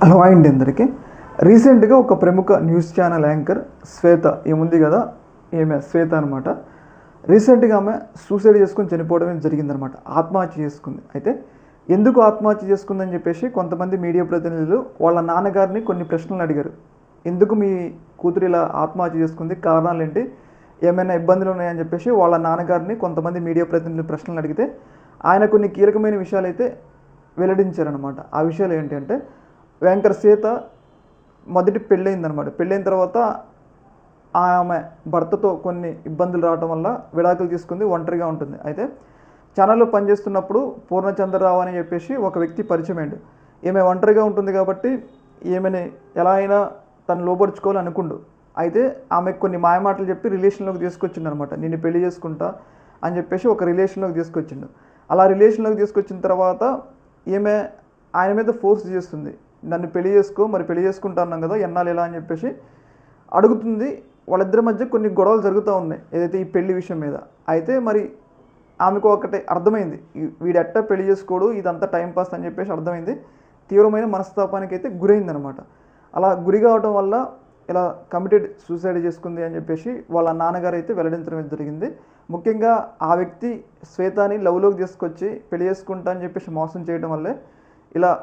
Hello అండి అందరికీ. రీసెంట్గా ఒక ప్రముఖ న్యూస్ ఛానల్ యాంకర్ శ్వేత ఏముంది కదా, శ్వేత అనమాట. రీసెంట్గా ఆమె సూసైడ్ చేసుకుని చనిపోవడమే జరిగిందనమాట. ఆత్మహత్య చేసుకుంది. అయితే ఎందుకు ఆత్మహత్య చేసుకుందని చెప్పేసి కొంతమంది మీడియా ప్రతినిధులు వాళ్ళ నాన్నగారిని కొన్ని ప్రశ్నలు అడిగారు. ఎందుకు మీ కూతురు ఇలా ఆత్మహత్య చేసుకుంది, కారణాలు ఏంటి, ఏమైనా ఇబ్బందులు ఉన్నాయని చెప్పేసి వాళ్ళ నాన్నగారిని కొంతమంది మీడియా ప్రతినిధులు ప్రశ్నలు అడిగితే ఆయన కొన్ని కీలకమైన విషయాలు అయితే వెల్లడించారనమాట. ఆ విషయాలు ఏంటి అంటే, యాంకర్ సీత మొదటి పెళ్ళయిందనమాట. పెళ్ళైన తర్వాత ఆమె భర్తతో కొన్ని ఇబ్బందులు రావడం వల్ల విడాకులు తీసుకుంది, ఒంటరిగా ఉంటుంది. అయితే ఛానల్లో పనిచేస్తున్నప్పుడు పూర్ణచంద్రరావు అని చెప్పేసి ఒక వ్యక్తి పరిచయం అయ్యాడు. ఈమె ఒంటరిగా ఉంటుంది కాబట్టి ఈమెని ఎలా అయినా తను లోపరుచుకోవాలని అనుకుండు. అయితే ఆమెకు కొన్ని మాయమాటలు చెప్పి రిలేషన్లోకి తీసుకొచ్చిండు అనమాట. నిన్ను పెళ్లి చేసుకుంటా అని చెప్పేసి ఒక రిలేషన్లోకి తీసుకొచ్చిండు. అలా రిలేషన్లోకి తీసుకొచ్చిన తర్వాత ఈమె ఆయన మీద ఫోర్స్ చేస్తుంది. నన్ను పెళ్లి చేసుకో, మరి పెళ్లి చేసుకుంటా అన్నాం కదా, ఎన్నాళ్ళు ఎలా అని చెప్పేసి అడుగుతుంది. వాళ్ళిద్దరి మధ్య కొన్ని గొడవలు జరుగుతూ ఉన్నాయి, ఏదైతే ఈ పెళ్లి విషయం మీద. అయితే మరి ఆమెకు ఒకటే అర్థమైంది, వీడెట్ట పెళ్లి చేసుకోడు, ఇదంతా టైంపాస్ అని చెప్పేసి అర్థమైంది. తీవ్రమైన మనస్తాపానికి అయితే గురైందనమాట. అలా గురి కావడం వల్ల ఇలా కమిటెడ్ సూసైడ్ చేసుకుంది అని చెప్పేసి వాళ్ళ నాన్నగారు అయితే వెల్లడించడం జరిగింది. ముఖ్యంగా ఆ వ్యక్తి శ్వేతాని లవ్లోకి తీసుకొచ్చి పెళ్లి చేసుకుంటా అని చెప్పేసి మోసం చేయడం వల్లే ఇలా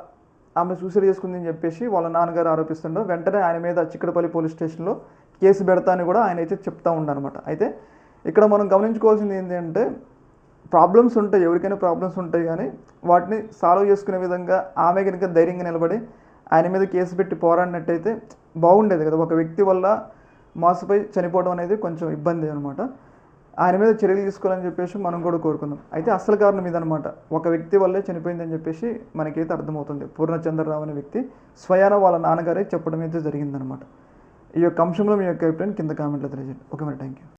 ఆమె సూసైడ్ చేసుకుంది అని చెప్పేసి వాళ్ళ నాన్నగారు ఆరోపిస్తుండో వెంటనే ఆయన మీద చిక్కడపల్లి పోలీస్ స్టేషన్లో కేసు పెడతా అని కూడా ఆయన అయితే చెప్తా ఉండనమాట. అయితే ఇక్కడ మనం గమనించుకోవాల్సింది ఏంటంటే, ప్రాబ్లమ్స్ ఉంటాయి, ఎవరికైనా ప్రాబ్లమ్స్ ఉంటాయి, కానీ వాటిని సాల్వ్ చేసుకునే విధంగా ఆమె కనుక ధైర్యంగా నిలబడి ఆయన మీద కేసు పెట్టి పోరాడినట్టయితే బాగుండేది కదా. ఒక వ్యక్తి వల్ల మోసపోయి చనిపోవడం అనేది కొంచెం ఇబ్బంది అనమాట. ఆయన మీద చర్యలు తీసుకోవాలని చెప్పేసి మనం కూడా కోరుకుందాం. అయితే అసలు కారణం ఇదనమాట, ఒక వ్యక్తి వల్లే చనిపోయిందని చెప్పేసి మనకైతే అర్థమవుతుంది. పూర్ణచంద్రరావు అనే వ్యక్తి స్వయాన వాళ్ళ నాన్నగారే చెప్పడం అయితే జరిగిందనమాట. ఈ యొక్క అంశంలో మీ యొక్క అభిప్రాయం కింద కామెంట్లో తెలియజేయండి. ఓకే మరి, థ్యాంక్ యూ.